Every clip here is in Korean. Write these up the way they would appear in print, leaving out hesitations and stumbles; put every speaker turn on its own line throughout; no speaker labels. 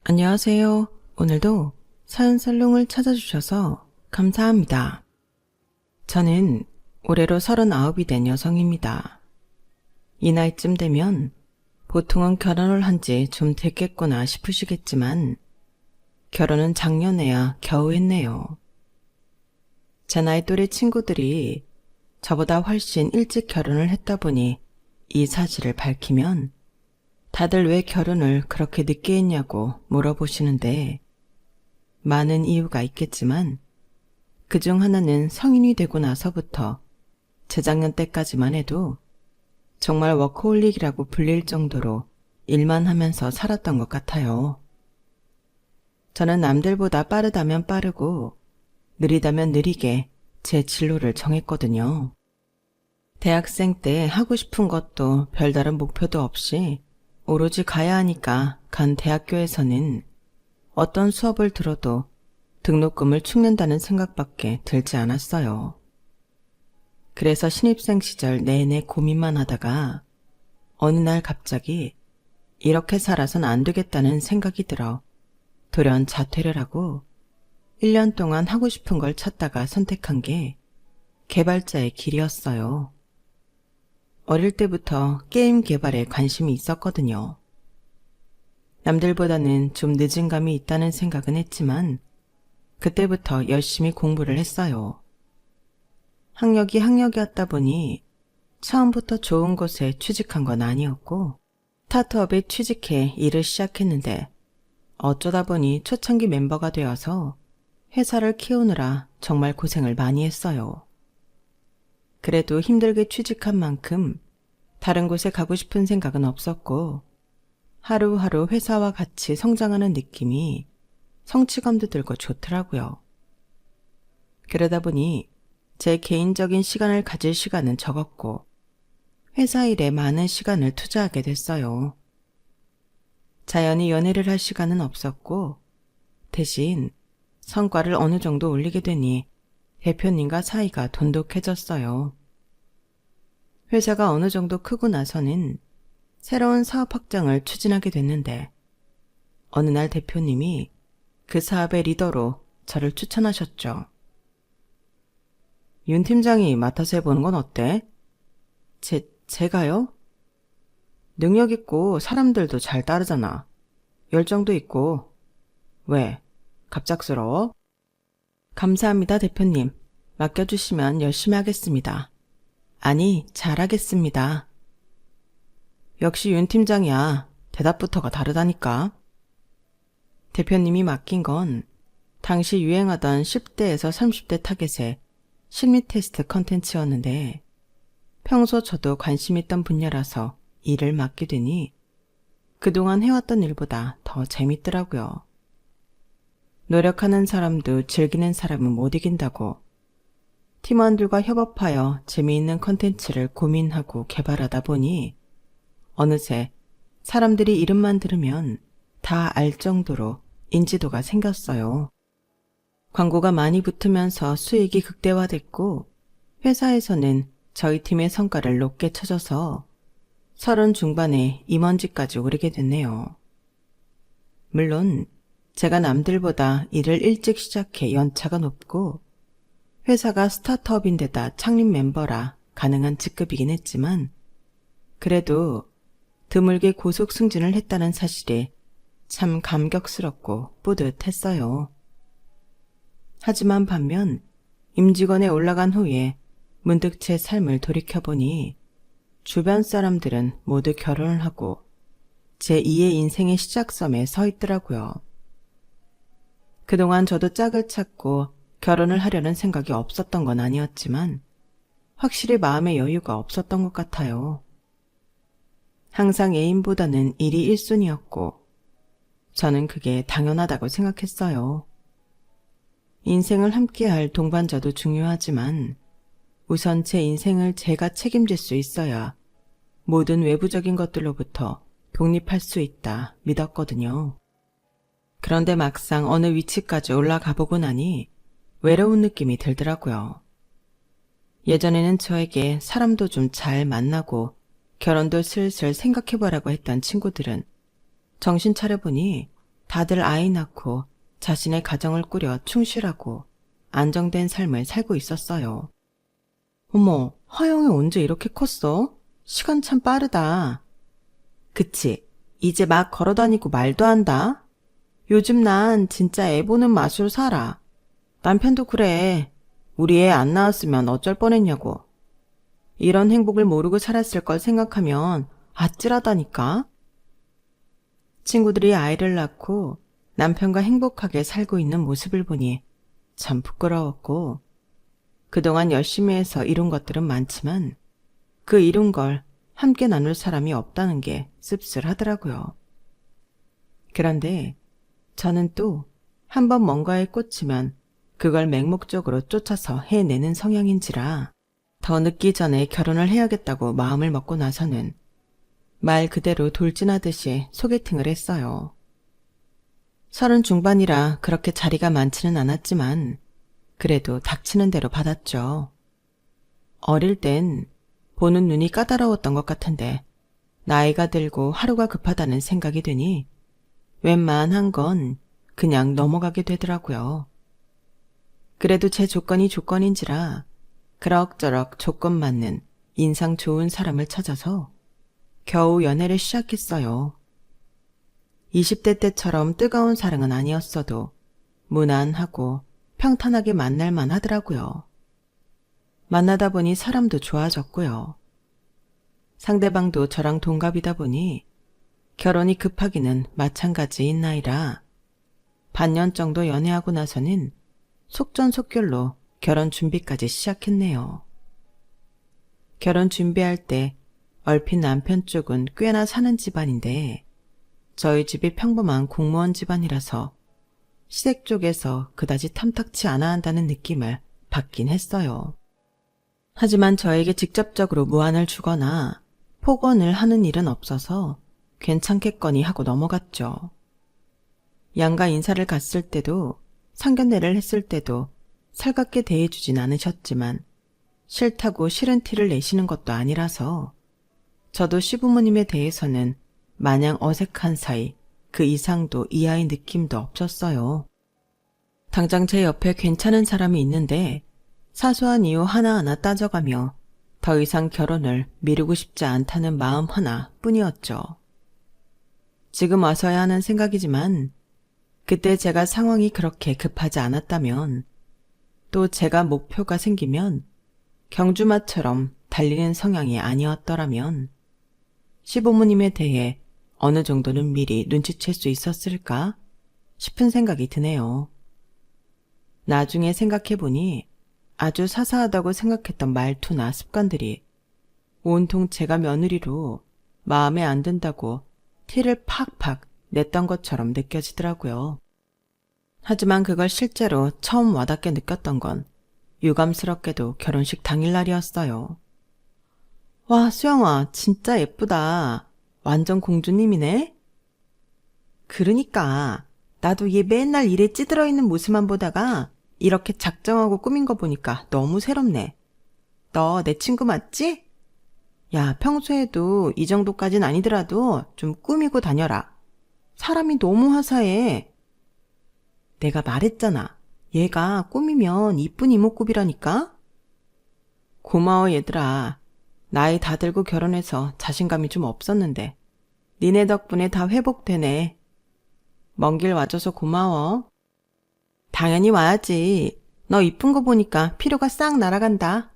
안녕하세요. 오늘도 사연살롱을 찾아주셔서 감사합니다. 저는 올해로 39이 된 여성입니다. 이 나이쯤 되면 보통은 결혼을 한 지 좀 됐겠구나 싶으시겠지만 결혼은 작년에야 겨우 했네요. 제 나이 또래 친구들이 저보다 훨씬 일찍 결혼을 했다 보니 이 사실을 밝히면 다들 왜 결혼을 그렇게 늦게 했냐고 물어보시는데 많은 이유가 있겠지만 그중 하나는 성인이 되고 나서부터 재작년 때까지만 해도 정말 워커홀릭이라고 불릴 정도로 일만 하면서 살았던 것 같아요. 저는 남들보다 빠르다면 빠르고 느리다면 느리게 제 진로를 정했거든요. 대학생 때 하고 싶은 것도 별다른 목표도 없이 오로지 가야 하니까 간 대학교에서는 어떤 수업을 들어도 등록금을 축낸다는 생각밖에 들지 않았어요. 그래서 신입생 시절 내내 고민만 하다가 어느 날 갑자기 이렇게 살아선 안 되겠다는 생각이 들어 돌연 자퇴를 하고 1년 동안 하고 싶은 걸 찾다가 선택한 게 개발자의 길이었어요. 어릴 때부터 게임 개발에 관심이 있었거든요. 남들보다는 좀 늦은 감이 있다는 생각은 했지만 그때부터 열심히 공부를 했어요. 학력이 학력이었다 보니 처음부터 좋은 곳에 취직한 건 아니었고 스타트업에 취직해 일을 시작했는데 어쩌다 보니 초창기 멤버가 되어서 회사를 키우느라 정말 고생을 많이 했어요. 그래도 힘들게 취직한 만큼 다른 곳에 가고 싶은 생각은 없었고 하루하루 회사와 같이 성장하는 느낌이 성취감도 들고 좋더라고요. 그러다 보니 제 개인적인 시간을 가질 시간은 적었고 회사 일에 많은 시간을 투자하게 됐어요. 자연히 연애를 할 시간은 없었고 대신 성과를 어느 정도 올리게 되니 대표님과 사이가 돈독해졌어요. 회사가 어느 정도 크고 나서는 새로운 사업 확장을 추진하게 됐는데 어느 날 대표님이 그 사업의 리더로 저를 추천하셨죠. 윤 팀장이 맡아서 해보는 건 어때? 제가요? 능력 있고 사람들도 잘 따르잖아. 열정도 있고. 왜? 갑작스러워? 감사합니다, 대표님. 맡겨주시면 열심히 하겠습니다. 아니, 잘하겠습니다. 역시 윤 팀장이야. 대답부터가 다르다니까. 대표님이 맡긴 건 당시 유행하던 10대에서 30대 타겟의 심리 테스트 컨텐츠였는데 평소 저도 관심 있던 분야라서 일을 맡게 되니 그동안 해왔던 일보다 더 재밌더라고요. 노력하는 사람도 즐기는 사람은 못 이긴다고 팀원들과 협업하여 재미있는 컨텐츠를 고민하고 개발하다 보니 어느새 사람들이 이름만 들으면 다 알 정도로 인지도가 생겼어요. 광고가 많이 붙으면서 수익이 극대화됐고 회사에서는 저희 팀의 성과를 높게 쳐줘서 30 중반에 임원직까지 오르게 됐네요. 물론 제가 남들보다 일을 일찍 시작해 연차가 높고 회사가 스타트업인데다 창립 멤버라 가능한 직급이긴 했지만 그래도 드물게 고속 승진을 했다는 사실에 참 감격스럽고 뿌듯했어요. 하지만 반면 임직원에 올라간 후에 문득 제 삶을 돌이켜보니 주변 사람들은 모두 결혼을 하고 제2의 인생의 시작점에 서 있더라고요. 그동안 저도 짝을 찾고 결혼을 하려는 생각이 없었던 건 아니었지만 확실히 마음의 여유가 없었던 것 같아요. 항상 애인보다는 일이 1순위였고 저는 그게 당연하다고 생각했어요. 인생을 함께할 동반자도 중요하지만 우선 제 인생을 제가 책임질 수 있어야 모든 외부적인 것들로부터 독립할 수 있다 믿었거든요. 그런데 막상 어느 위치까지 올라가 보고 나니 외로운 느낌이 들더라고요. 예전에는 저에게 사람도 좀 잘 만나고 결혼도 슬슬 생각해보라고 했던 친구들은 정신 차려보니 다들 아이 낳고 자신의 가정을 꾸려 충실하고 안정된 삶을 살고 있었어요. 어머, 화영이 언제 이렇게 컸어? 시간 참 빠르다. 그치, 이제 막 걸어다니고 말도 한다. 요즘 난 진짜 애 보는 맛으로 살아. 남편도 그래. 우리 애 안 낳았으면 어쩔 뻔했냐고. 이런 행복을 모르고 살았을 걸 생각하면 아찔하다니까. 친구들이 아이를 낳고 남편과 행복하게 살고 있는 모습을 보니 참 부끄러웠고, 그동안 열심히 해서 이룬 것들은 많지만 그 이룬 걸 함께 나눌 사람이 없다는 게 씁쓸하더라고요. 그런데 저는 또 한 번 뭔가에 꽂히면 그걸 맹목적으로 쫓아서 해내는 성향인지라 더 늦기 전에 결혼을 해야겠다고 마음을 먹고 나서는 말 그대로 돌진하듯이 소개팅을 했어요. 30 중반이라 그렇게 자리가 많지는 않았지만 그래도 닥치는 대로 받았죠. 어릴 땐 보는 눈이 까다로웠던 것 같은데 나이가 들고 하루가 급하다는 생각이 드니 웬만한 건 그냥 넘어가게 되더라고요. 그래도 제 조건이 조건인지라 그럭저럭 조건 맞는 인상 좋은 사람을 찾아서 겨우 연애를 시작했어요. 20대 때처럼 뜨거운 사랑은 아니었어도 무난하고 평탄하게 만날만 하더라고요. 만나다 보니 사람도 좋아졌고요. 상대방도 저랑 동갑이다 보니 결혼이 급하기는 마찬가지인 나이라 반년 정도 연애하고 나서는 속전속결로 결혼 준비까지 시작했네요. 결혼 준비할 때 얼핏 남편 쪽은 꽤나 사는 집안인데 저희 집이 평범한 공무원 집안이라서 시댁 쪽에서 그다지 탐탁치 않아 한다는 느낌을 받긴 했어요. 하지만 저에게 직접적으로 무안을 주거나 폭언을 하는 일은 없어서 괜찮겠거니 하고 넘어갔죠. 양가 인사를 갔을 때도 상견례를 했을 때도 살갑게 대해주진 않으셨지만 싫다고 싫은 티를 내시는 것도 아니라서 저도 시부모님에 대해서는 마냥 어색한 사이 그 이상도 이하의 느낌도 없었어요. 당장 제 옆에 괜찮은 사람이 있는데 사소한 이유 하나하나 따져가며 더 이상 결혼을 미루고 싶지 않다는 마음 하나 뿐이었죠. 지금 와서야 하는 생각이지만 그때 제가 상황이 그렇게 급하지 않았다면, 또 제가 목표가 생기면 경주마처럼 달리는 성향이 아니었더라면 시부모님에 대해 어느 정도는 미리 눈치챌 수 있었을까 싶은 생각이 드네요. 나중에 생각해보니 아주 사사하다고 생각했던 말투나 습관들이 온통 제가 며느리로 마음에 안 든다고 티를 팍팍 냈던 것처럼 느껴지더라고요. 하지만 그걸 실제로 처음 와닿게 느꼈던 건 유감스럽게도 결혼식 당일날이었어요. 와, 수영아, 진짜 예쁘다. 완전 공주님이네? 그러니까 나도 얘 맨날 일에 찌들어 있는 모습만 보다가 이렇게 작정하고 꾸민 거 보니까 너무 새롭네. 너 내 친구 맞지? 야, 평소에도 이 정도까진 아니더라도 좀 꾸미고 다녀라. 사람이 너무 화사해. 내가 말했잖아. 얘가 꾸미면 이쁜 이목구비라니까? 고마워 얘들아. 나이 다 들고 결혼해서 자신감이 좀 없었는데 니네 덕분에 다 회복되네. 먼 길 와줘서 고마워. 당연히 와야지. 너 이쁜 거 보니까 피로가 싹 날아간다.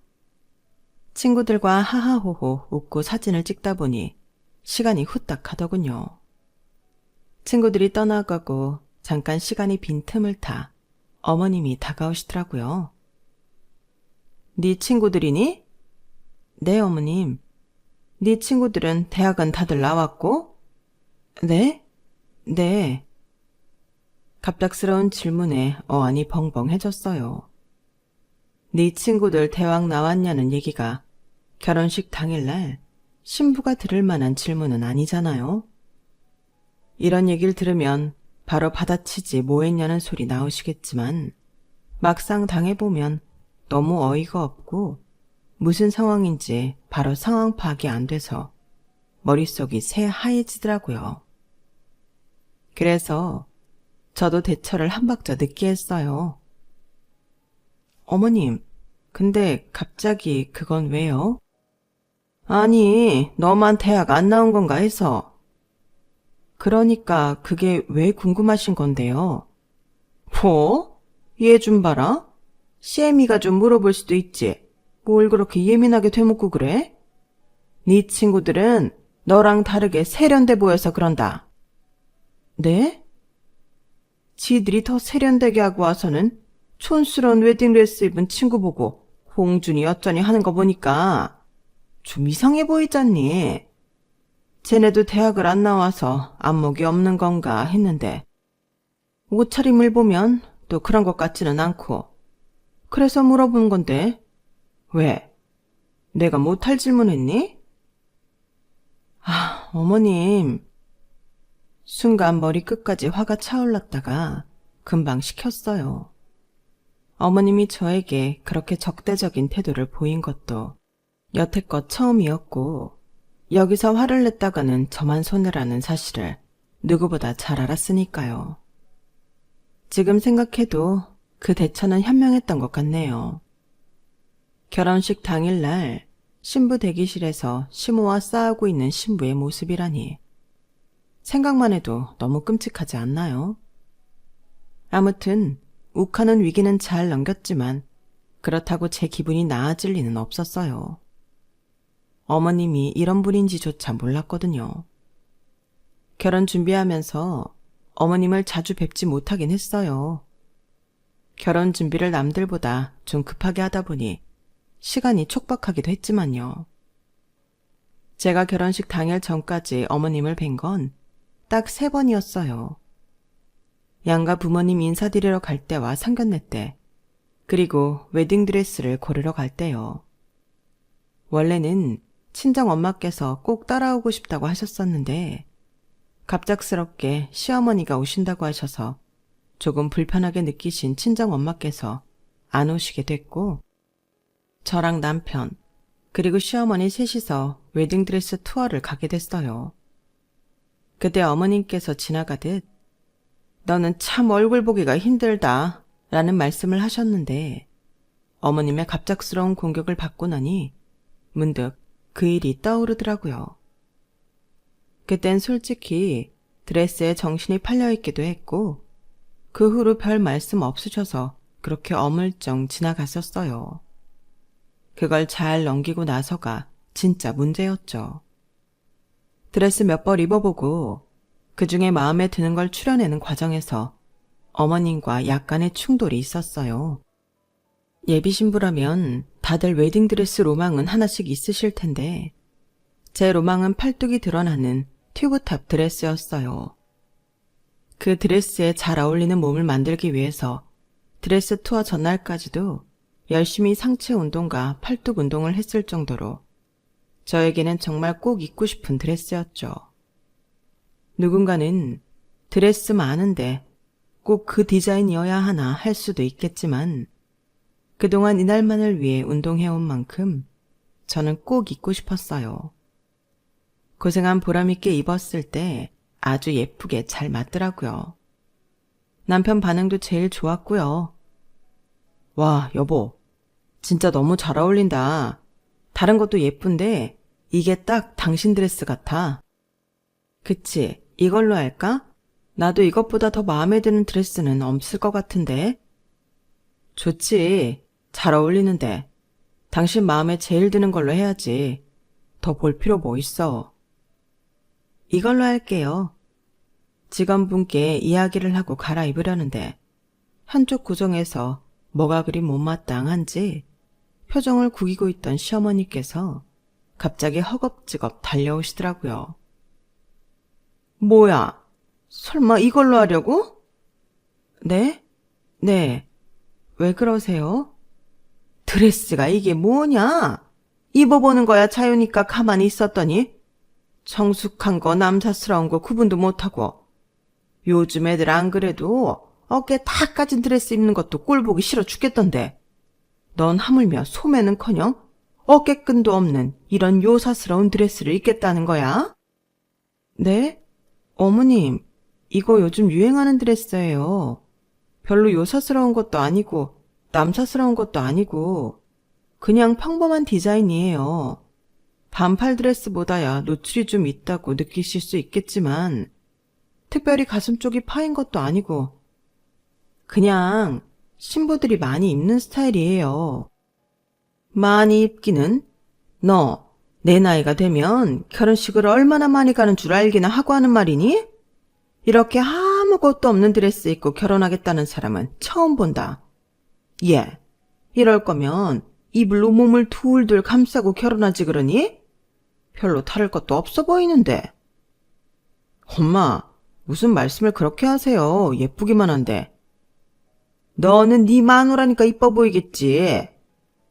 친구들과 하하호호 웃고 사진을 찍다 보니 시간이 후딱 가더군요. 친구들이 떠나가고 잠깐 시간이 빈 틈을 타 어머님이 다가오시더라고요. 네 친구들이니? 네, 어머님. 네 친구들은 대학은 다들 나왔고? 네? 네. 갑작스러운 질문에 어안이 벙벙해졌어요. 네 친구들 대학 나왔냐는 얘기가 결혼식 당일날 신부가 들을 만한 질문은 아니잖아요. 이런 얘기를 들으면 바로 받아치지 뭐했냐는 소리 나오시겠지만 막상 당해보면 너무 어이가 없고 무슨 상황인지 바로 상황 파악이 안 돼서 머릿속이 새하얘지더라고요. 그래서 저도 대처를 한 박자 늦게 했어요. 어머님, 근데 갑자기 그건 왜요? 아니, 너만 대학 안 나온 건가 해서. 그러니까 그게 왜 궁금하신 건데요? 뭐? 얘 좀 봐라. CM이가 좀 물어볼 수도 있지. 뭘 그렇게 예민하게 되묻고 그래? 네 친구들은 너랑 다르게 세련돼 보여서 그런다. 네? 지들이 더 세련되게 하고 와서는 촌스러운 웨딩드레스 입은 친구 보고 홍준이 어쩌니 하는 거 보니까 좀 이상해 보이잖니. 쟤네도 대학을 안 나와서 안목이 없는 건가 했는데 옷차림을 보면 또 그런 것 같지는 않고 그래서 물어본 건데 왜? 내가 못할 질문했니? 아, 어머님. 순간 머리 끝까지 화가 차올랐다가 금방 식혔어요. 어머님이 저에게 그렇게 적대적인 태도를 보인 것도 여태껏 처음이었고 여기서 화를 냈다가는 저만 손해라는 사실을 누구보다 잘 알았으니까요. 지금 생각해도 그 대처는 현명했던 것 같네요. 결혼식 당일날 신부 대기실에서 시모와 싸우고 있는 신부의 모습이라니 생각만 해도 너무 끔찍하지 않나요? 아무튼 욱하는 위기는 잘 넘겼지만 그렇다고 제 기분이 나아질 리는 없었어요. 어머님이 이런 분인지조차 몰랐거든요. 결혼 준비하면서 어머님을 자주 뵙지 못하긴 했어요. 결혼 준비를 남들보다 좀 급하게 하다 보니 시간이 촉박하기도 했지만요. 제가 결혼식 당일 전까지 어머님을 뵌 건 딱 3번이었어요. 양가 부모님 인사드리러 갈 때와 상견례 때, 그리고 웨딩드레스를 고르러 갈 때요. 원래는 친정 엄마께서 꼭 따라오고 싶다고 하셨었는데 갑작스럽게 시어머니가 오신다고 하셔서 조금 불편하게 느끼신 친정 엄마께서 안 오시게 됐고 저랑 남편 그리고 시어머니 셋이서 웨딩드레스 투어를 가게 됐어요. 그때 어머님께서 지나가듯 너는 참 얼굴 보기가 힘들다 라는 말씀을 하셨는데 어머님의 갑작스러운 공격을 받고 나니 문득 그 일이 떠오르더라고요. 그땐 솔직히 드레스에 정신이 팔려있기도 했고 그 후로 별 말씀 없으셔서 그렇게 어물쩡 지나갔었어요. 그걸 잘 넘기고 나서가 진짜 문제였죠. 드레스 몇 벌 입어보고 그중에 마음에 드는 걸 추려내는 과정에서 어머님과 약간의 충돌이 있었어요. 예비 신부라면 다들 웨딩드레스 로망은 하나씩 있으실 텐데 제 로망은 팔뚝이 드러나는 튜브탑 드레스였어요. 그 드레스에 잘 어울리는 몸을 만들기 위해서 드레스 투어 전날까지도 열심히 상체 운동과 팔뚝 운동을 했을 정도로 저에게는 정말 꼭 입고 싶은 드레스였죠. 누군가는 드레스 많은데 꼭 그 디자인이어야 하나 할 수도 있겠지만 그동안 이날만을 위해 운동해온 만큼 저는 꼭 입고 싶었어요. 고생한 보람있게 입었을 때 아주 예쁘게 잘 맞더라고요. 남편 반응도 제일 좋았고요. 와, 여보, 진짜 너무 잘 어울린다. 다른 것도 예쁜데 이게 딱 당신 드레스 같아. 그치, 이걸로 할까? 나도 이것보다 더 마음에 드는 드레스는 없을 것 같은데. 좋지, 잘 어울리는데. 당신 마음에 제일 드는 걸로 해야지. 더 볼 필요 뭐 있어. 이걸로 할게요. 직원분께 이야기를 하고 갈아입으려는데 한쪽 구정에서 뭐가 그리 못마땅한지 표정을 구기고 있던 시어머니께서 갑자기 허겁지겁 달려오시더라고요. 뭐야? 설마 이걸로 하려고? 네? 네. 왜 그러세요? 드레스가 이게 뭐냐? 입어보는 거야 자유니까 가만히 있었더니 성숙한 거 남사스러운 거 구분도 못하고 요즘 애들 안 그래도 어깨 다 까진 드레스 입는 것도 꼴 보기 싫어 죽겠던데 넌 하물며 소매는커녕 어깨끈도 없는 이런 요사스러운 드레스를 입겠다는 거야? 네? 어머님, 이거 요즘 유행하는 드레스예요. 별로 요사스러운 것도 아니고 남사스러운 것도 아니고 그냥 평범한 디자인이에요. 반팔 드레스보다야 노출이 좀 있다고 느끼실 수 있겠지만 특별히 가슴 쪽이 파인 것도 아니고 그냥 신부들이 많이 입는 스타일이에요. 많이 입기는? 너 내 나이가 되면 결혼식을 얼마나 많이 가는 줄 알기나 하고 하는 말이니? 이렇게 아무것도 없는 드레스 입고 결혼하겠다는 사람은 처음 본다. 예, 이럴 거면 이불로 몸을 둘둘 감싸고 결혼하지 그러니? 별로 다를 것도 없어 보이는데. 엄마, 무슨 말씀을 그렇게 하세요. 예쁘기만 한데. 너는 네 마누라니까 이뻐 보이겠지.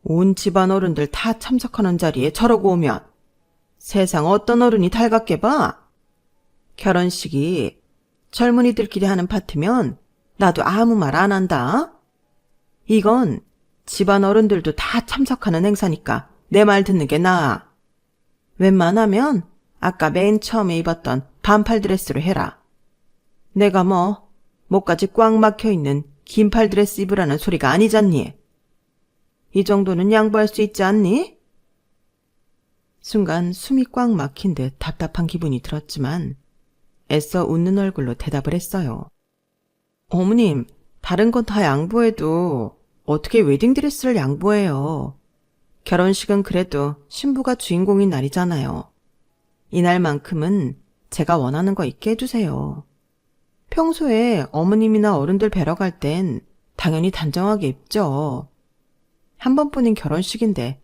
온 집안 어른들 다 참석하는 자리에 저러고 오면 세상 어떤 어른이 달갑게 봐? 결혼식이 젊은이들끼리 하는 파티면 나도 아무 말 안 한다. 이건 집안 어른들도 다 참석하는 행사니까 내 말 듣는 게 나아. 웬만하면 아까 맨 처음에 입었던 반팔 드레스로 해라. 내가 뭐 목까지 꽉 막혀있는 긴팔 드레스 입으라는 소리가 아니잖니. 이 정도는 양보할 수 있지 않니? 순간 숨이 꽉 막힌 듯 답답한 기분이 들었지만 애써 웃는 얼굴로 대답을 했어요. 어머님, 다른 건 다 양보해도 어떻게 웨딩드레스를 양보해요. 결혼식은 그래도 신부가 주인공인 날이잖아요. 이날만큼은 제가 원하는 거 있게 해주세요. 평소에 어머님이나 어른들 뵈러 갈 땐 당연히 단정하게 입죠. 한 번뿐인 결혼식인데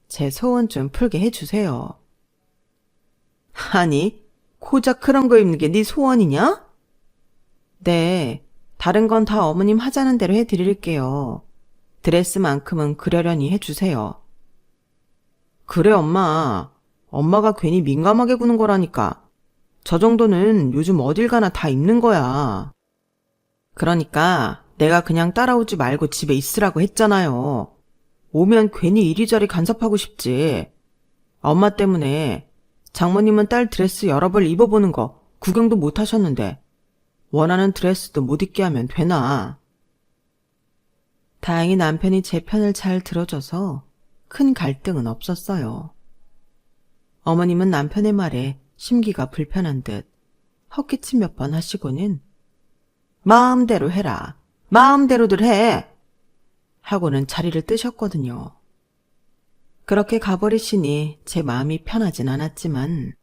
제 소원 좀 풀게 해주세요. 아니, 고작 그런 거 입는 게 네 소원이냐? 네, 다른 건 다 어머님 하자는 대로 해드릴게요. 드레스만큼은 그러려니 해주세요. 그래, 엄마. 엄마가 괜히 민감하게 구는 거라니까. 저 정도는 요즘 어딜 가나 다 입는 거야. 그러니까 내가 그냥 따라오지 말고 집에 있으라고 했잖아요. 오면 괜히 이리저리 간섭하고 싶지. 엄마 때문에 장모님은 딸 드레스 여러 벌 입어보는 거 구경도 못 하셨는데 원하는 드레스도 못 입게 하면 되나. 다행히 남편이 제 편을 잘 들어줘서 큰 갈등은 없었어요. 어머님은 남편의 말에 심기가 불편한 듯 헛기침 몇 번 하시고는 마음대로 해라. 마음대로들 해. 하고는 자리를 뜨셨거든요. 그렇게 가버리시니 제 마음이 편하진 않았지만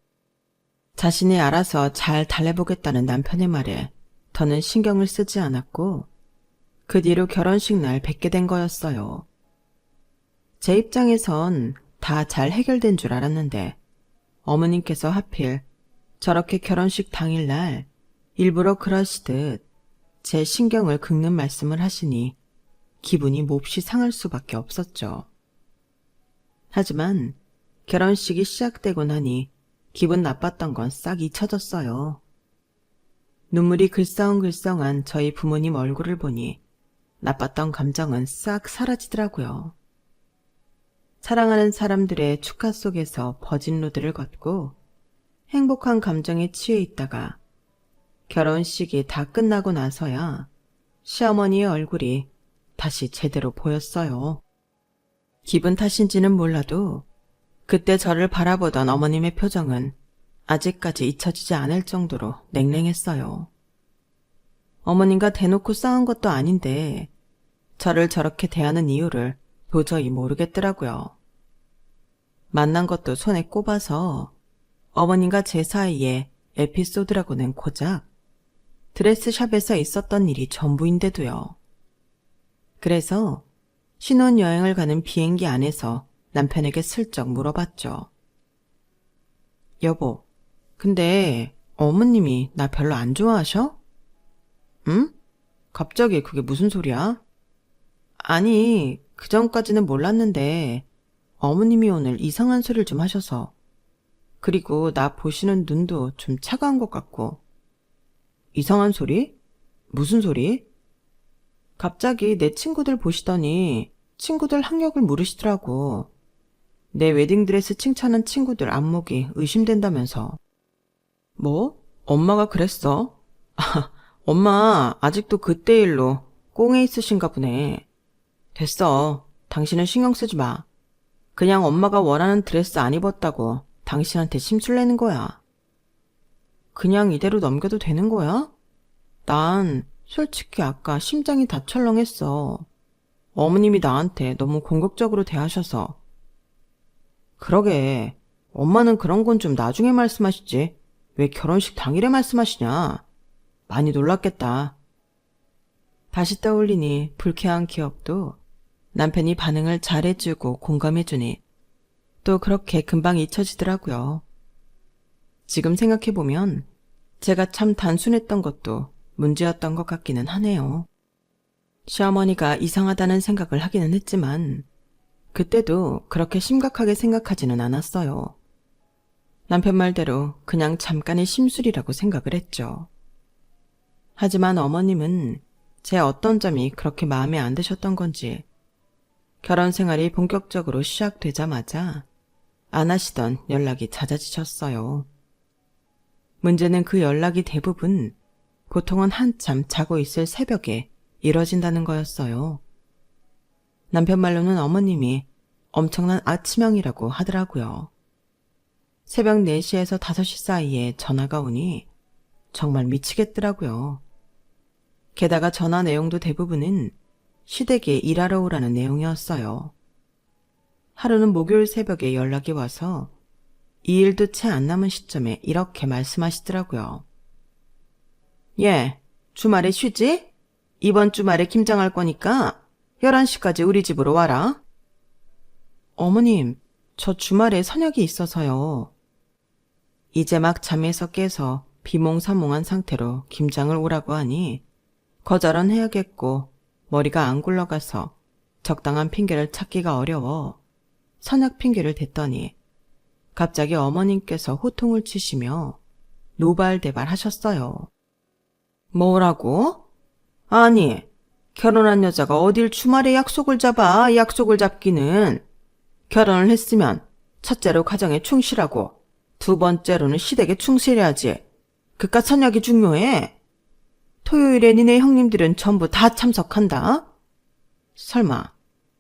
자신이 알아서 잘 달래보겠다는 남편의 말에 더는 신경을 쓰지 않았고 그 뒤로 결혼식 날 뵙게 된 거였어요. 제 입장에선 다 잘 해결된 줄 알았는데 어머님께서 하필 저렇게 결혼식 당일날 일부러 그러시듯 제 신경을 긁는 말씀을 하시니 기분이 몹시 상할 수밖에 없었죠. 하지만 결혼식이 시작되고 나니 기분 나빴던 건 싹 잊혀졌어요. 눈물이 글썽글썽한 저희 부모님 얼굴을 보니 나빴던 감정은 싹 사라지더라고요. 사랑하는 사람들의 축하 속에서 버진 로드를 걷고 행복한 감정에 취해 있다가 결혼식이 다 끝나고 나서야 시어머니의 얼굴이 다시 제대로 보였어요. 기분 탓인지는 몰라도 그때 저를 바라보던 어머님의 표정은 아직까지 잊혀지지 않을 정도로 냉랭했어요. 어머님과 대놓고 싸운 것도 아닌데 저를 저렇게 대하는 이유를 도저히 모르겠더라고요. 만난 것도 손에 꼽아서 어머님과 제 사이에 에피소드라고는 고작 드레스샵에서 있었던 일이 전부인데도요. 그래서 신혼여행을 가는 비행기 안에서 남편에게 슬쩍 물어봤죠. 여보, 근데 어머님이 나 별로 안 좋아하셔? 응? 갑자기 그게 무슨 소리야? 아니, 그전까지는 몰랐는데 어머님이 오늘 이상한 소리를 좀 하셔서. 그리고 나 보시는 눈도 좀 차가운 것 같고. 이상한 소리? 무슨 소리? 갑자기 내 친구들 보시더니 친구들 학력을 물으시더라고. 내 웨딩드레스 칭찬한 친구들 안목이 의심된다면서. 뭐? 엄마가 그랬어? 엄마, 아직도 그때 일로 꽁에 있으신가 보네. 됐어. 당신은 신경 쓰지 마. 그냥 엄마가 원하는 드레스 안 입었다고 당신한테 심술내는 거야. 그냥 이대로 넘겨도 되는 거야? 난 솔직히 아까 심장이 다 철렁했어. 어머님이 나한테 너무 공격적으로 대하셔서. 그러게, 엄마는 그런 건 좀 나중에 말씀하시지. 왜 결혼식 당일에 말씀하시냐? 많이 놀랐겠다. 다시 떠올리니 불쾌한 기억도 남편이 반응을 잘해주고 공감해주니 또 그렇게 금방 잊혀지더라고요. 지금 생각해보면 제가 참 단순했던 것도 문제였던 것 같기는 하네요. 시어머니가 이상하다는 생각을 하기는 했지만 그때도 그렇게 심각하게 생각하지는 않았어요. 남편 말대로 그냥 잠깐의 심술이라고 생각을 했죠. 하지만 어머님은 제 어떤 점이 그렇게 마음에 안 드셨던 건지 결혼 생활이 본격적으로 시작되자마자 안 하시던 연락이 잦아지셨어요. 문제는 그 연락이 대부분 보통은 한참 자고 있을 새벽에 이뤄진다는 거였어요. 남편 말로는 어머님이 엄청난 아침형이라고 하더라고요. 새벽 4시에서 5시 사이에 전화가 오니 정말 미치겠더라고요. 게다가 전화 내용도 대부분은 시댁에 일하러 오라는 내용이었어요. 하루는 목요일 새벽에 연락이 와서 2일도 채 안 남은 시점에 이렇게 말씀하시더라고요. 예, 주말에 쉬지? 이번 주말에 김장할 거니까 11시까지 우리 집으로 와라. 어머님, 저 주말에 선약이 있어서요. 이제 막 잠에서 깨서 비몽사몽한 상태로 김장을 오라고 하니 거절은 해야겠고 머리가 안 굴러가서 적당한 핑계를 찾기가 어려워 선약 핑계를 댔더니 갑자기 어머님께서 호통을 치시며 노발대발 하셨어요. 뭐라고? 아니, 결혼한 여자가 어딜 주말에 약속을 잡아, 약속을 잡기는. 결혼을 했으면 첫째로 가정에 충실하고 두 번째로는 시댁에 충실해야지. 그깟 선약이 중요해. 토요일에 니네 형님들은 전부 다 참석한다. 설마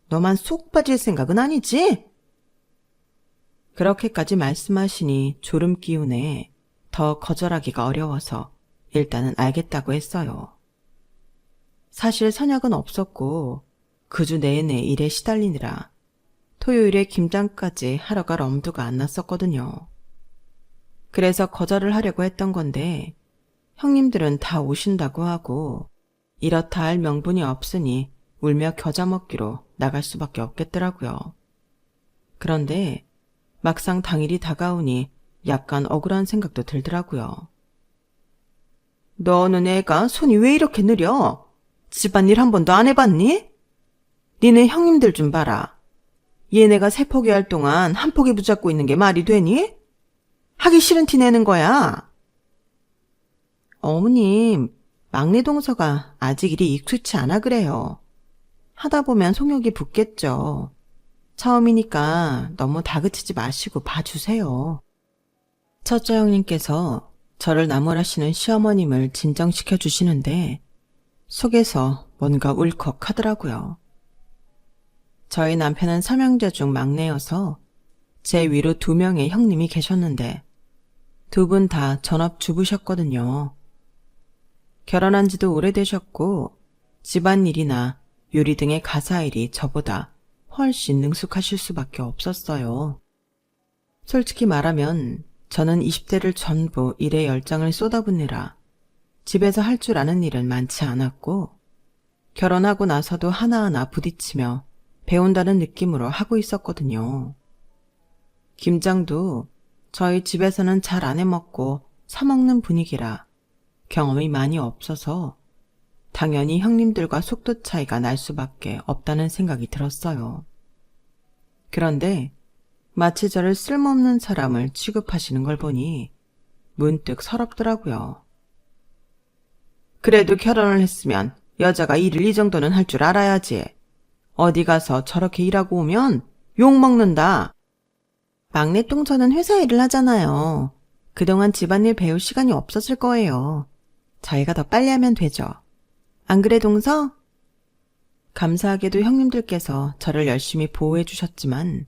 너만 쏙 빠질 생각은 아니지? 그렇게까지 말씀하시니 졸음 기운에 더 거절하기가 어려워서 일단은 알겠다고 했어요. 사실 선약은 없었고 그 주 내내 일에 시달리느라 토요일에 김장까지 하러 갈 엄두가 안 났었거든요. 그래서 거절을 하려고 했던 건데 형님들은 다 오신다고 하고 이렇다 할 명분이 없으니 울며 겨자 먹기로 나갈 수밖에 없겠더라고요. 그런데 막상 당일이 다가오니 약간 억울한 생각도 들더라고요. 너는 애가 손이 왜 이렇게 느려? 집안일 한 번도 안 해봤니? 니네 형님들 좀 봐라. 얘네가 세 포기 할 동안 한 포기 붙잡고 있는 게 말이 되니? 하기 싫은 티 내는 거야. 어머님, 막내 동서가 아직 일이 익숙치 않아 그래요. 하다 보면 속력이 붙겠죠. 처음이니까 너무 다그치지 마시고 봐주세요. 첫째 형님께서 저를 나무라시는 시어머님을 진정시켜 주시는데 속에서 뭔가 울컥하더라고요. 저희 남편은 삼형제 중 막내여서 제 위로 2명의 형님이 계셨는데 2분 다 전업주부셨거든요. 결혼한 지도 오래되셨고 집안일이나 요리 등의 가사일이 저보다 훨씬 능숙하실 수밖에 없었어요. 솔직히 말하면 저는 20대를 전부 일에 열정을 쏟아붓느라 집에서 할 줄 아는 일은 많지 않았고 결혼하고 나서도 하나하나 부딪히며 배운다는 느낌으로 하고 있었거든요. 김장도 저희 집에서는 잘 안 해먹고 사먹는 분위기라 경험이 많이 없어서 당연히 형님들과 속도 차이가 날 수밖에 없다는 생각이 들었어요. 그런데 마치 저를 쓸모없는 사람을 취급하시는 걸 보니 문득 서럽더라고요. 그래도 결혼을 했으면 여자가 일을 이 정도는 할 줄 알아야지. 어디 가서 저렇게 일하고 오면 욕먹는다. 막내 똥처는 회사 일을 하잖아요. 그동안 집안일 배울 시간이 없었을 거예요. 저희가 더 빨리 하면 되죠. 안 그래, 동서? 감사하게도 형님들께서 저를 열심히 보호해 주셨지만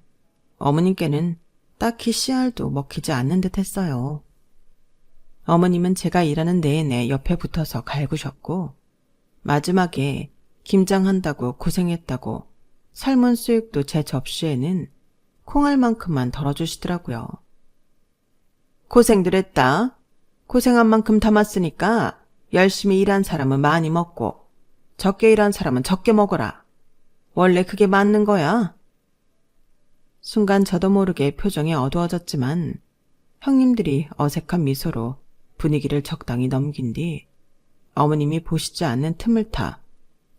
어머님께는 딱히 씨알도 먹히지 않는 듯 했어요. 어머님은 제가 일하는 내내 옆에 붙어서 갈구셨고 마지막에 김장한다고 고생했다고 삶은 수육도 제 접시에는 콩알만큼만 덜어주시더라고요. 고생들 했다. 고생한 만큼 담았으니까 열심히 일한 사람은 많이 먹고 적게 일한 사람은 적게 먹어라. 원래 그게 맞는 거야. 순간 저도 모르게 표정이 어두워졌지만 형님들이 어색한 미소로 분위기를 적당히 넘긴 뒤 어머님이 보시지 않는 틈을 타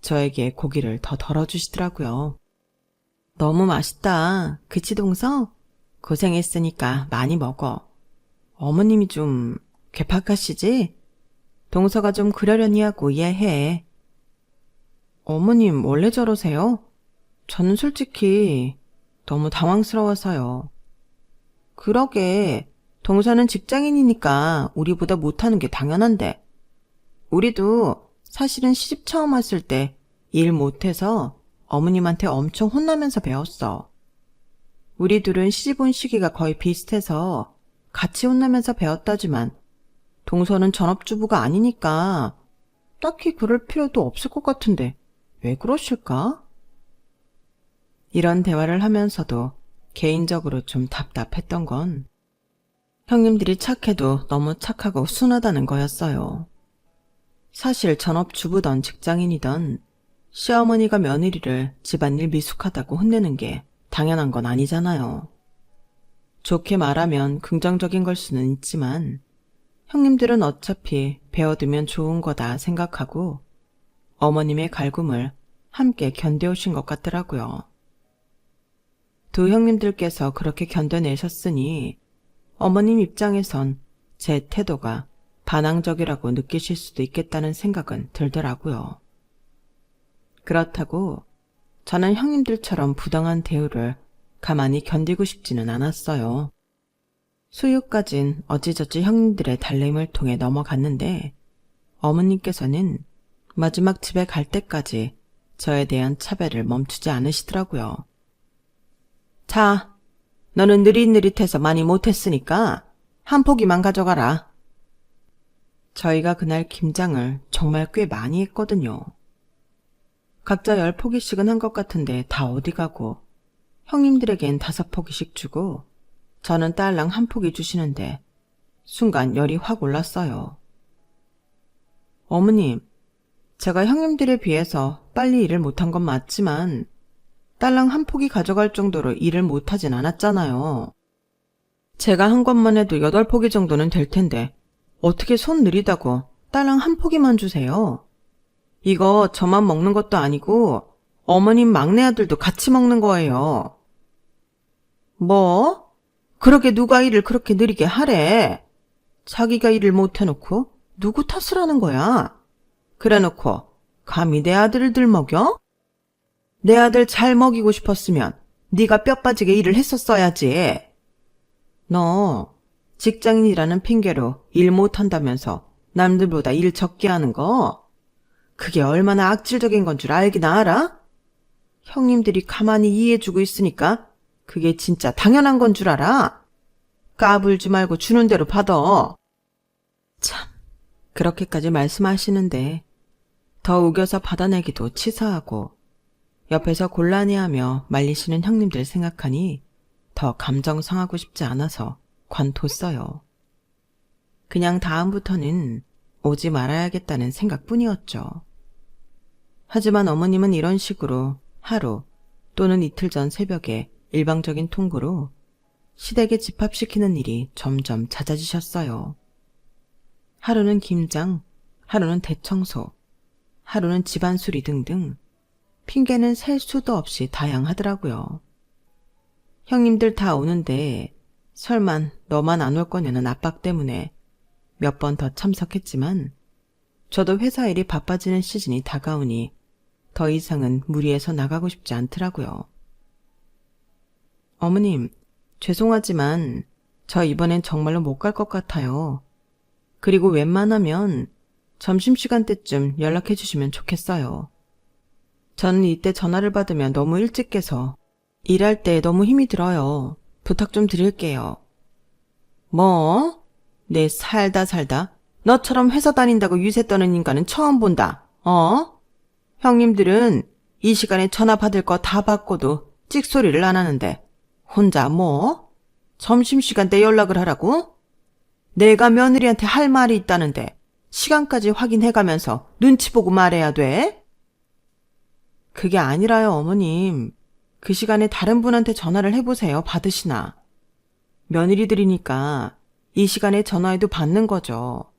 저에게 고기를 더 덜어주시더라고요. 너무 맛있다. 그치, 동서? 고생했으니까 많이 먹어. 어머님이 좀 괴팍하시지? 동서가 좀 그러려니 하고 이해해. 어머님 원래 저러세요? 저는 솔직히 너무 당황스러워서요. 그러게, 동서는 직장인이니까 우리보다 못하는 게 당연한데. 우리도 사실은 시집 처음 왔을 때 일 못해서 어머님한테 엄청 혼나면서 배웠어. 우리 둘은 시집 온 시기가 거의 비슷해서 같이 혼나면서 배웠다지만 동서는 전업주부가 아니니까 딱히 그럴 필요도 없을 것 같은데 왜 그러실까? 이런 대화를 하면서도 개인적으로 좀 답답했던 건 형님들이 착해도 너무 착하고 순하다는 거였어요. 사실 전업주부던 직장인이던 시어머니가 며느리를 집안일 미숙하다고 혼내는 게 당연한 건 아니잖아요. 좋게 말하면 긍정적인 걸 수는 있지만 형님들은 어차피 배워두면 좋은 거다 생각하고 어머님의 갈굼을 함께 견뎌오신 것 같더라고요. 두 형님들께서 그렇게 견뎌내셨으니 어머님 입장에선 제 태도가 반항적이라고 느끼실 수도 있겠다는 생각은 들더라고요. 그렇다고 저는 형님들처럼 부당한 대우를 가만히 견디고 싶지는 않았어요. 수유까진 어찌저찌 형님들의 달램을 통해 넘어갔는데 어머님께서는 마지막 집에 갈 때까지 저에 대한 차별을 멈추지 않으시더라고요. 자, 너는 느릿느릿해서 많이 못했으니까 한 포기만 가져가라. 저희가 그날 김장을 정말 꽤 많이 했거든요. 각자 10포기씩은 한 것 같은데 다 어디 가고 형님들에겐 5포기씩 주고 저는 딸랑 한 포기 주시는데 순간 열이 확 올랐어요. 어머님, 제가 형님들에 비해서 빨리 일을 못한 건 맞지만 딸랑 한 포기 가져갈 정도로 일을 못하진 않았잖아요. 제가 한 것만 해도 8포기 정도는 될 텐데 어떻게 손 느리다고 딸랑 한 포기만 주세요. 이거 저만 먹는 것도 아니고 어머님 막내 아들도 같이 먹는 거예요. 뭐? 그러게 누가 일을 그렇게 느리게 하래? 자기가 일을 못해놓고 누구 탓을 하는 거야? 그래놓고 감히 내 아들들 먹여? 내 아들 잘 먹이고 싶었으면 네가 뼈 빠지게 일을 했었어야지. 너 직장인이라는 핑계로 일 못한다면서 남들보다 일 적게 하는 거? 그게 얼마나 악질적인 건 줄 알기나 알아? 형님들이 가만히 이해해주고 있으니까 그게 진짜 당연한 건 줄 알아? 까불지 말고 주는 대로 받아. 참, 그렇게까지 말씀하시는데 더 우겨서 받아내기도 치사하고 옆에서 곤란해하며 말리시는 형님들 생각하니 더 감정 상하고 싶지 않아서 관뒀어요. 그냥 다음부터는 오지 말아야겠다는 생각뿐이었죠. 하지만 어머님은 이런 식으로 하루 또는 이틀 전 새벽에 일방적인 통보로 시댁에 집합시키는 일이 점점 잦아지셨어요. 하루는 김장, 하루는 대청소, 하루는 집안 수리 등등 핑계는 셀 수도 없이 다양하더라고요. 형님들 다 오는데 설만 너만 안 올 거냐는 압박 때문에 몇 번 더 참석했지만 저도 회사 일이 바빠지는 시즌이 다가오니 더 이상은 무리해서 나가고 싶지 않더라고요. 어머님, 죄송하지만 저 이번엔 정말로 못 갈 것 같아요. 그리고 웬만하면 점심시간 때쯤 연락해 주시면 좋겠어요. 저는 이때 전화를 받으면 너무 일찍 깨서 일할 때 너무 힘이 들어요. 부탁 좀 드릴게요. 뭐? 내 살다 너처럼 회사 다닌다고 유세 떠는 인간은 처음 본다. 형님들은 이 시간에 전화 받을 거 다 받고도 찍소리를 안 하는데 혼자 뭐? 점심시간 때 연락을 하라고? 내가 며느리한테 할 말이 있다는데 시간까지 확인해가면서 눈치 보고 말해야 돼? 그게 아니라요, 어머님. 그 시간에 다른 분한테 전화를 해보세요. 받으시나. 며느리들이니까 이 시간에 전화해도 받는 거죠.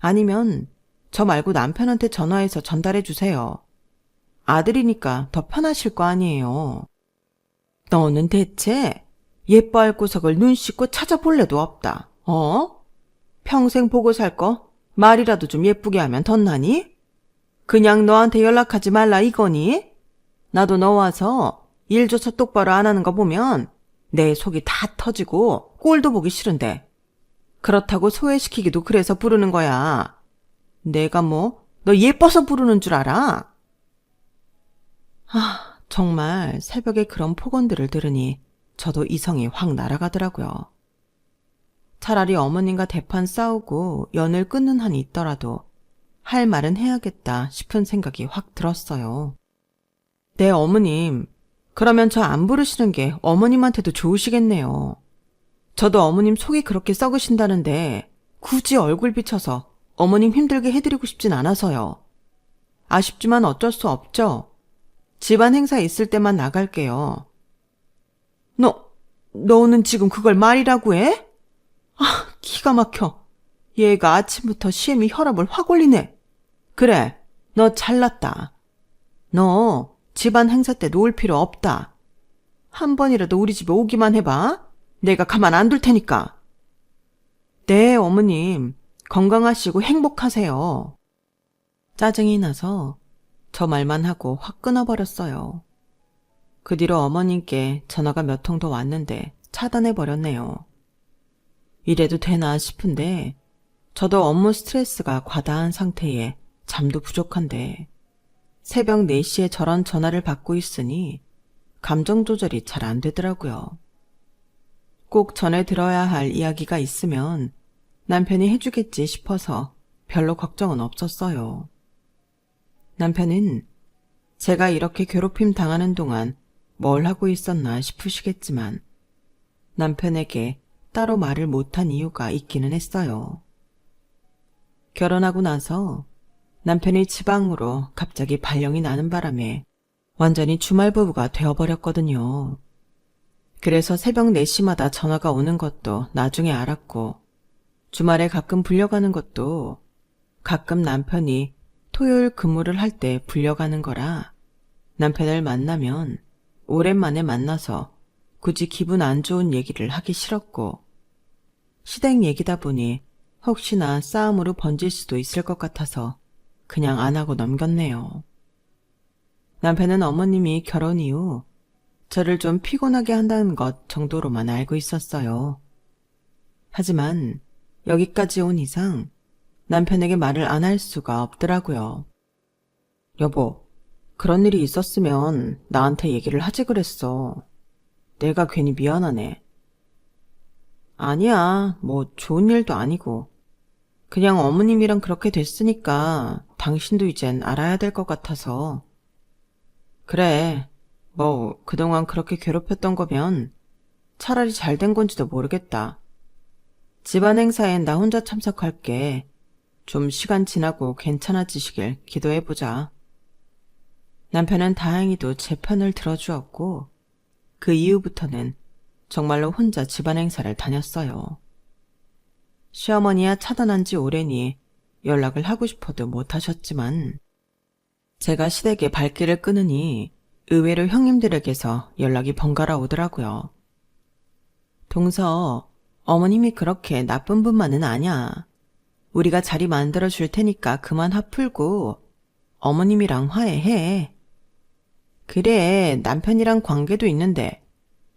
아니면 저 말고 남편한테 전화해서 전달해 주세요. 아들이니까 더 편하실 거 아니에요. 너는 대체 예뻐할 구석을 눈 씻고 찾아볼 래도 없다. 평생 보고 살 거 말이라도 좀 예쁘게 하면 덧나니? 그냥 너한테 연락하지 말라 이거니? 나도 너 와서 일조차 똑바로 안 하는 거 보면 내 속이 다 터지고 꼴도 보기 싫은데. 그렇다고 소외시키기도 그래서 부르는 거야. 내가 뭐 너 예뻐서 부르는 줄 알아? 정말 새벽에 그런 폭언들을 들으니 저도 이성이 확 날아가더라고요. 차라리 어머님과 대판 싸우고 연을 끊는 한이 있더라도 할 말은 해야겠다 싶은 생각이 확 들었어요. 네, 어머님. 그러면 저 안 부르시는 게 어머님한테도 좋으시겠네요. 저도 어머님 속이 그렇게 썩으신다는데 굳이 얼굴 비춰서 어머님 힘들게 해드리고 싶진 않아서요. 아쉽지만 어쩔 수 없죠. 집안 행사 있을 때만 나갈게요. 너는 지금 그걸 말이라고 해? 기가 막혀. 얘가 아침부터 시엠이 혈압을 확 올리네. 그래, 너 잘났다. 너 집안 행사 때 놓을 필요 없다. 한 번이라도 우리 집에 오기만 해봐. 내가 가만 안 둘 테니까. 네, 어머님. 건강하시고 행복하세요. 짜증이 나서 저 말만 하고 확 끊어버렸어요. 그 뒤로 어머님께 전화가 몇 통 더 왔는데 차단해버렸네요. 이래도 되나 싶은데 저도 업무 스트레스가 과다한 상태에 잠도 부족한데 새벽 4시에 저런 전화를 받고 있으니 감정 조절이 잘 안 되더라고요. 꼭 전해 들어야 할 이야기가 있으면 남편이 해주겠지 싶어서 별로 걱정은 없었어요. 남편은 제가 이렇게 괴롭힘 당하는 동안 뭘 하고 있었나 싶으시겠지만 남편에게 따로 말을 못한 이유가 있기는 했어요. 결혼하고 나서 남편이 지방으로 갑자기 발령이 나는 바람에 완전히 주말 부부가 되어버렸거든요. 그래서 새벽 4시마다 전화가 오는 것도 나중에 알았고 주말에 가끔 불려가는 것도 가끔 남편이 토요일 근무를 할 때 불려가는 거라 남편을 만나면 오랜만에 만나서 굳이 기분 안 좋은 얘기를 하기 싫었고 시댁 얘기다 보니 혹시나 싸움으로 번질 수도 있을 것 같아서 그냥 안 하고 넘겼네요. 남편은 어머님이 결혼 이후 저를 좀 피곤하게 한다는 것 정도로만 알고 있었어요. 하지만 여기까지 온 이상 남편에게 말을 안 할 수가 없더라고요. 여보, 그런 일이 있었으면 나한테 얘기를 하지 그랬어. 내가 괜히 미안하네. 아니야, 뭐 좋은 일도 아니고. 그냥 어머님이랑 그렇게 됐으니까 당신도 이젠 알아야 될 것 같아서. 그래, 뭐 그동안 그렇게 괴롭혔던 거면 차라리 잘 된 건지도 모르겠다. 집안 행사엔 나 혼자 참석할게. 좀 시간 지나고 괜찮아지시길 기도해보자. 남편은 다행히도 제 편을 들어주었고 그 이후부터는 정말로 혼자 집안 행사를 다녔어요. 시어머니야 차단한 지 오래니 연락을 하고 싶어도 못하셨지만 제가 시댁에 발길을 끊으니 의외로 형님들에게서 연락이 번갈아 오더라고요. 동서, 어머님이 그렇게 나쁜 분만은 아냐. 우리가 자리 만들어 줄 테니까 그만 화 풀고 어머님이랑 화해해. 그래, 남편이랑 관계도 있는데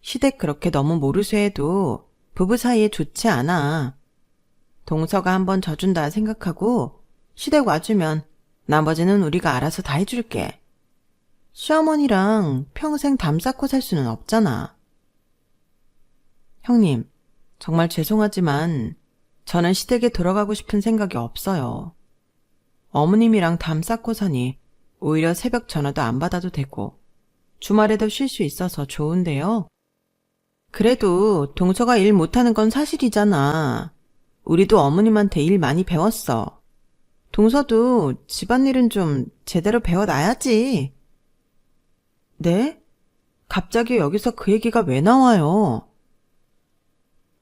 시댁 그렇게 너무 모르쇠해도 부부 사이에 좋지 않아. 동서가 한번 져준다 생각하고 시댁 와주면 나머지는 우리가 알아서 다 해줄게. 시어머니랑 평생 담 쌓고 살 수는 없잖아. 형님, 정말 죄송하지만 저는 시댁에 돌아가고 싶은 생각이 없어요. 어머님이랑 담 쌓고 사니 오히려 새벽 전화도 안 받아도 되고 주말에도 쉴 수 있어서 좋은데요. 그래도 동서가 일 못하는 건 사실이잖아. 우리도 어머님한테 일 많이 배웠어. 동서도 집안일은 좀 제대로 배워놔야지. 네? 갑자기 여기서 그 얘기가 왜 나와요?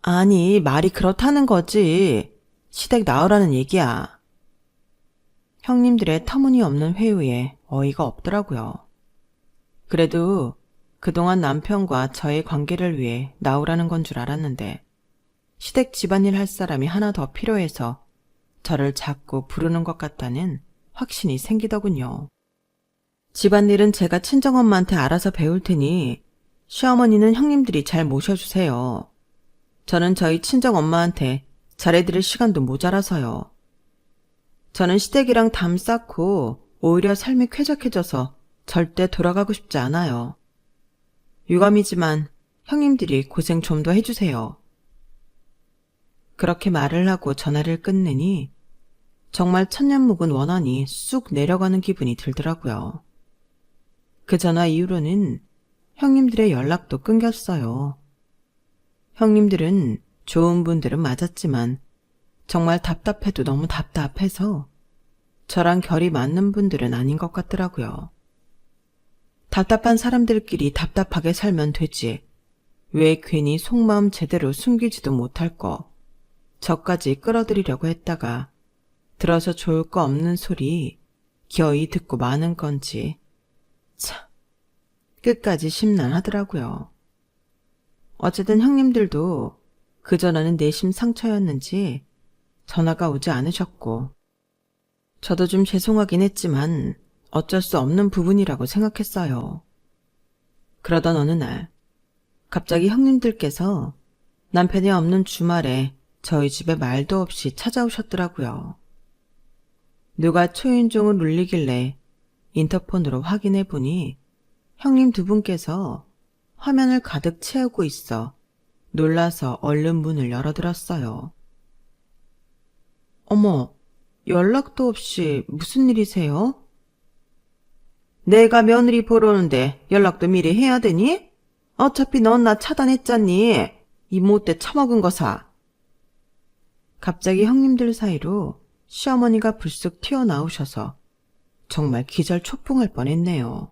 아니, 말이 그렇다는 거지. 시댁 나오라는 얘기야. 형님들의 터무니없는 회유에 어이가 없더라고요. 그래도 그동안 남편과 저의 관계를 위해 나오라는 건 줄 알았는데 시댁 집안일 할 사람이 하나 더 필요해서 저를 자꾸 부르는 것 같다는 확신이 생기더군요. 집안일은 제가 친정엄마한테 알아서 배울 테니 시어머니는 형님들이 잘 모셔주세요. 저는 저희 친정엄마한테 잘해드릴 시간도 모자라서요. 저는 시댁이랑 담 쌓고 오히려 삶이 쾌적해져서 절대 돌아가고 싶지 않아요. 유감이지만 형님들이 고생 좀 더 해주세요. 그렇게 말을 하고 전화를 끊느니 정말 천년 묵은 원한이 쑥 내려가는 기분이 들더라고요. 그 전화 이후로는 형님들의 연락도 끊겼어요. 형님들은 좋은 분들은 맞았지만 정말 답답해도 너무 답답해서 저랑 결이 맞는 분들은 아닌 것 같더라고요. 답답한 사람들끼리 답답하게 살면 되지. 왜 괜히 속마음 제대로 숨기지도 못할 거. 저까지 끌어들이려고 했다가 들어서 좋을 거 없는 소리 겨이 듣고 마는 건지 참 끝까지 심란하더라고요. 어쨌든 형님들도 그 전화는 내심 상처였는지 전화가 오지 않으셨고 저도 좀 죄송하긴 했지만 어쩔 수 없는 부분이라고 생각했어요. 그러던 어느 날 갑자기 형님들께서 남편이 없는 주말에 저희 집에 말도 없이 찾아오셨더라고요. 누가 초인종을 울리길래 인터폰으로 확인해 보니 형님 두 분께서 화면을 가득 채우고 있어 놀라서 얼른 문을 열어들었어요. 어머, 연락도 없이 무슨 일이세요? 내가 며느리 보러 오는데 연락도 미리 해야 되니? 어차피 넌 나 차단했잖니. 이 못돼 처먹은 거사. 갑자기 형님들 사이로 시어머니가 불쑥 튀어나오셔서 정말 기절초풍할 뻔했네요.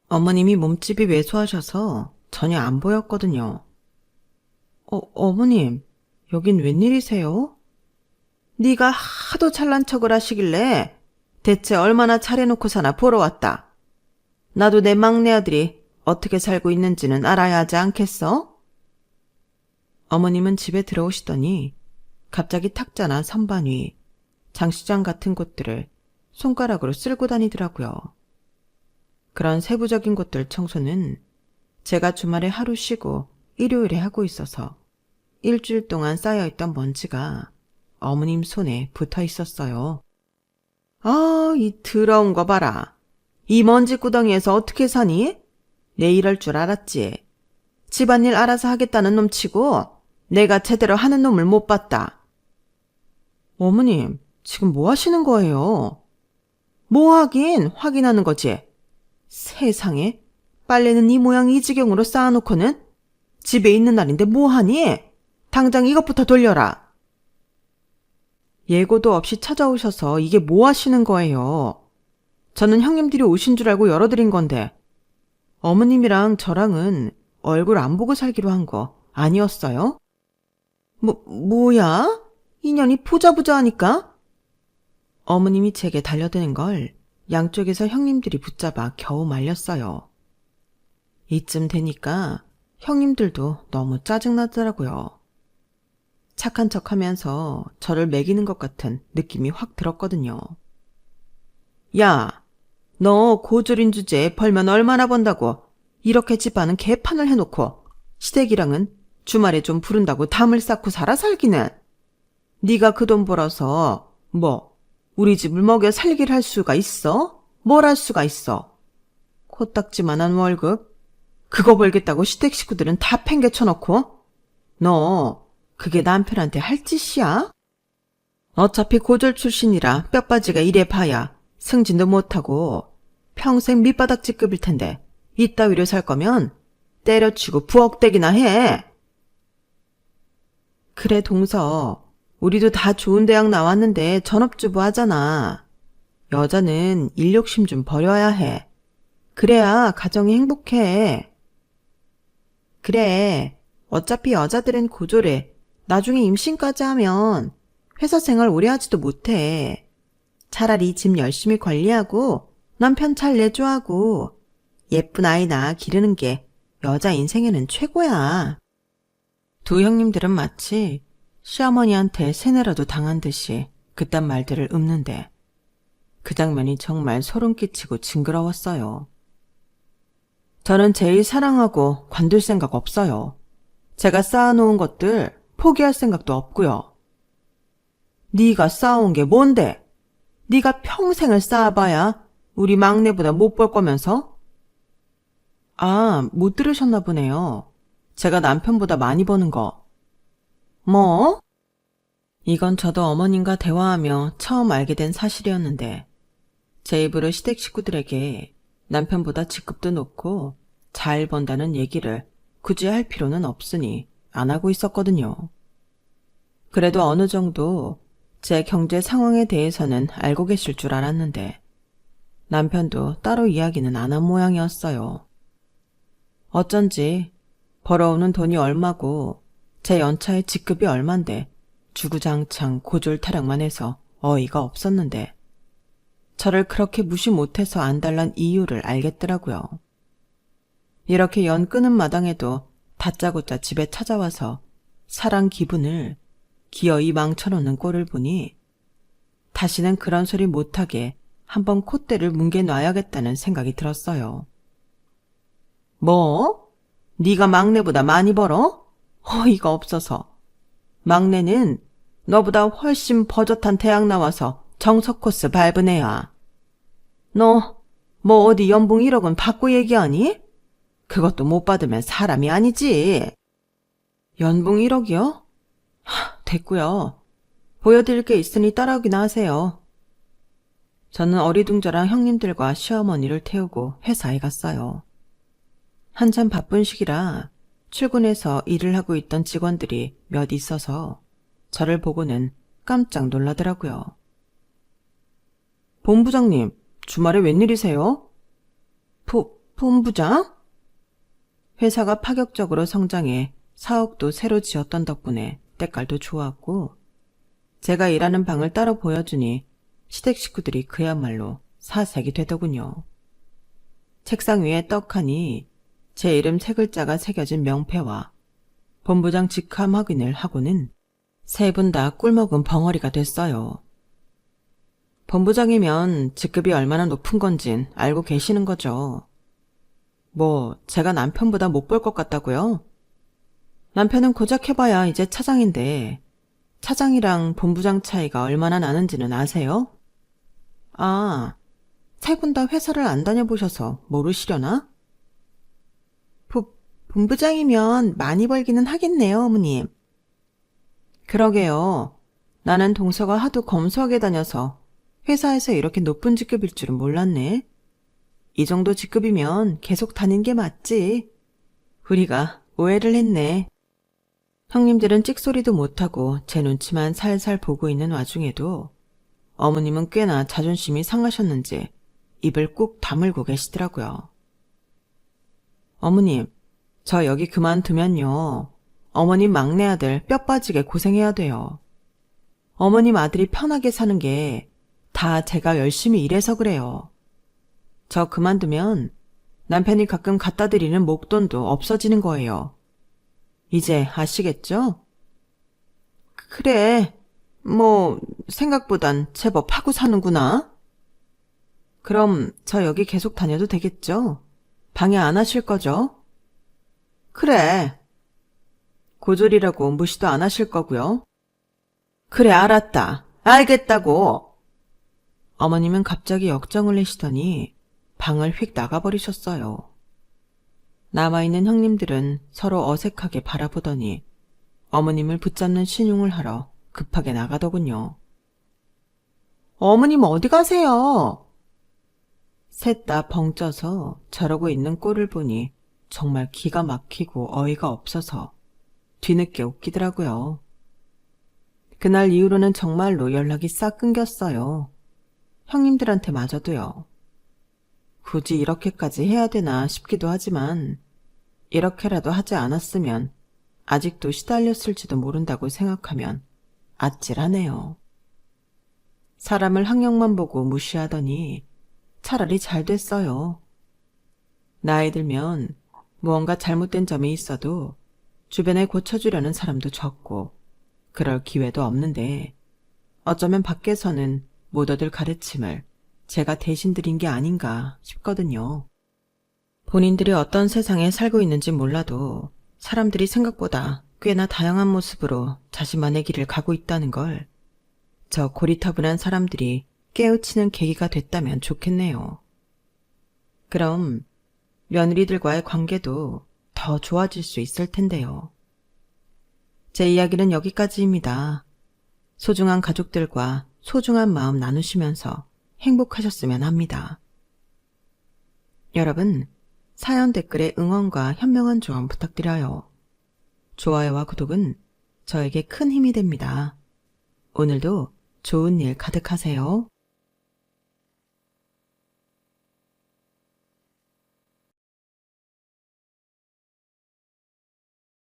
어머님이 몸집이 왜소하셔서 전혀 안 보였거든요. 어머님, 여긴 웬일이세요? 네가 하도 잘난 척을 하시길래 대체 얼마나 잘해놓고 사나 보러 왔다. 나도 내 막내 아들이 어떻게 살고 있는지는 알아야 하지 않겠어? 어머님은 집에 들어오시더니 갑자기 탁자나 선반 위, 장시장 같은 곳들을 손가락으로 쓸고 다니더라고요. 그런 세부적인 곳들 청소는 제가 주말에 하루 쉬고 일요일에 하고 있어서 일주일 동안 쌓여있던 먼지가 어머님 손에 붙어 있었어요. 아, 이 더러운 거 봐라. 이 먼지 구덩이에서 어떻게 사니? 내 이럴 줄 알았지. 집안일 알아서 하겠다는 놈 치고 내가 제대로 하는 놈을 못 봤다. 어머님, 지금 뭐 하시는 거예요? 뭐 하긴 확인하는 거지. 세상에, 빨래는 이 모양 이 지경으로 쌓아놓고는 집에 있는 날인데 뭐 하니? 당장 이것부터 돌려라. 예고도 없이 찾아오셔서 이게 뭐 하시는 거예요? 저는 형님들이 오신 줄 알고 열어드린 건데 어머님이랑 저랑은 얼굴 안 보고 살기로 한 거 아니었어요? 뭐야? 인연이 보자보자 하니까? 어머님이 제게 달려드는 걸 양쪽에서 형님들이 붙잡아 겨우 말렸어요. 이쯤 되니까 형님들도 너무 짜증나더라고요. 착한 척하면서 저를 매기는 것 같은 느낌이 확 들었거든요. 야, 너 고졸인 주제에 벌면 얼마나 번다고 이렇게 집안은 개판을 해놓고 시댁이랑은 주말에 좀 부른다고 담을 쌓고 살아 살기는. 네가 그 돈 벌어서 뭐 우리 집을 먹여 살기를 할 수가 있어? 뭘 할 수가 있어? 코딱지만한 월급? 그거 벌겠다고 시댁 식구들은 다 팽개쳐놓고? 너 그게 남편한테 할 짓이야? 어차피 고졸 출신이라 뼈빠지가 이래 봐야 승진도 못하고 평생 밑바닥 직급일 텐데 이따위로 살 거면 때려치고 부엌대기나 해. 그래 동서, 우리도 다 좋은 대학 나왔는데 전업주부 하잖아. 여자는 일 욕심 좀 버려야 해. 그래야 가정이 행복해. 그래, 어차피 여자들은 고졸해. 나중에 임신까지 하면 회사 생활 오래 하지도 못해. 차라리 집 열심히 관리하고 남편 잘 내조하고 예쁜 아이 낳아 기르는 게 여자 인생에는 최고야. 두 형님들은 마치 시어머니한테 세뇌라도 당한 듯이 그딴 말들을 읊는데 그 장면이 정말 소름 끼치고 징그러웠어요. 저는 제일 사랑하고 관둘 생각 없어요. 제가 쌓아놓은 것들 포기할 생각도 없고요. 네가 쌓아온 게 뭔데? 네가 평생을 쌓아봐야 우리 막내보다 못 벌 거면서? 아, 못 들으셨나 보네요. 제가 남편보다 많이 버는 거. 뭐? 이건 저도 어머님과 대화하며 처음 알게 된 사실이었는데 제 입으로 시댁 식구들에게 남편보다 직급도 높고 잘 번다는 얘기를 굳이 할 필요는 없으니 안 하고 있었거든요. 그래도 어느 정도 제 경제 상황에 대해서는 알고 계실 줄 알았는데 남편도 따로 이야기는 안 한 모양이었어요. 어쩐지 벌어오는 돈이 얼마고 제 연차의 직급이 얼만데 주구장창 고졸 타령만 해서 어이가 없었는데 저를 그렇게 무시 못해서 안달난 이유를 알겠더라고요. 이렇게 연 끄는 마당에도 다짜고짜 집에 찾아와서 사랑 기분을 기어이 망쳐놓는 꼴을 보니 다시는 그런 소리 못하게 한번 콧대를 뭉개놔야겠다는 생각이 들었어요. 뭐? 네가 막내보다 많이 벌어? 어이가 없어서. 막내는 너보다 훨씬 버젓한 대학 나와서 정석 코스 밟은 애야. 너 뭐 어디 연봉 1억은 받고 얘기하니? 그것도 못 받으면 사람이 아니지. 연봉 1억이요? 됐고요. 보여드릴 게 있으니 따라오기나 하세요. 저는 어리둥절한 형님들과 시어머니를 태우고 회사에 갔어요. 한참 바쁜 시기라 출근해서 일을 하고 있던 직원들이 몇 있어서 저를 보고는 깜짝 놀라더라고요. 본부장님, 주말에 웬일이세요? 본부장? 회사가 파격적으로 성장해 사옥도 새로 지었던 덕분에 때깔도 좋았고 제가 일하는 방을 따로 보여주니 시댁 식구들이 그야말로 사색이 되더군요. 책상 위에 떡하니 제 이름 3글자가 새겨진 명패와 본부장 직함 확인을 하고는 3분 다 꿀먹은 벙어리가 됐어요. 본부장이면 직급이 얼마나 높은 건진 알고 계시는 거죠. 뭐 제가 남편보다 못 벌 것 같다고요? 남편은 고작 해봐야 이제 차장인데 차장이랑 본부장 차이가 얼마나 나는지는 아세요? 아, 3분 다 회사를 안 다녀보셔서 모르시려나? 본부장이면 많이 벌기는 하겠네요, 어머님. 그러게요. 나는 동서가 하도 검소하게 다녀서 회사에서 이렇게 높은 직급일 줄은 몰랐네. 이 정도 직급이면 계속 다닌 게 맞지. 우리가 오해를 했네. 형님들은 찍소리도 못하고 제 눈치만 살살 보고 있는 와중에도 어머님은 꽤나 자존심이 상하셨는지 입을 꾹 다물고 계시더라고요. 어머님, 저 여기 그만두면요. 어머님 막내 아들 뼈 빠지게 고생해야 돼요. 어머님 아들이 편하게 사는 게 다 제가 열심히 일해서 그래요. 저 그만두면 남편이 가끔 갖다 드리는 목돈도 없어지는 거예요. 이제 아시겠죠? 그래, 뭐 생각보단 제법 하고 사는구나. 그럼 저 여기 계속 다녀도 되겠죠? 방해 안 하실 거죠? 그래. 고졸이라고 무시도 안 하실 거고요. 그래, 알았다. 알겠다고. 어머님은 갑자기 역정을 내시더니 방을 휙 나가버리셨어요. 남아있는 형님들은 서로 어색하게 바라보더니 어머님을 붙잡는 신용을 하러 급하게 나가더군요. 어머님 어디 가세요? 셋 다 벙쪄서 저러고 있는 꼴을 보니 정말 기가 막히고 어이가 없어서 뒤늦게 웃기더라고요. 그날 이후로는 정말로 연락이 싹 끊겼어요. 형님들한테 마저도요. 굳이 이렇게까지 해야 되나 싶기도 하지만 이렇게라도 하지 않았으면 아직도 시달렸을지도 모른다고 생각하면 아찔하네요. 사람을 학력만 보고 무시하더니 차라리 잘 됐어요. 나이 들면 무언가 잘못된 점이 있어도 주변에 고쳐주려는 사람도 적고 그럴 기회도 없는데 어쩌면 밖에서는 못 얻을 가르침을 제가 대신 드린 게 아닌가 싶거든요. 본인들이 어떤 세상에 살고 있는지 몰라도 사람들이 생각보다 꽤나 다양한 모습으로 자신만의 길을 가고 있다는 걸 저 고리타분한 사람들이 깨우치는 계기가 됐다면 좋겠네요. 그럼 며느리들과의 관계도 더 좋아질 수 있을 텐데요. 제 이야기는 여기까지입니다. 소중한 가족들과 소중한 마음 나누시면서 행복하셨으면 합니다. 여러분, 사연 댓글에 응원과 현명한 조언 부탁드려요. 좋아요와 구독은 저에게 큰 힘이 됩니다. 오늘도 좋은 일 가득하세요.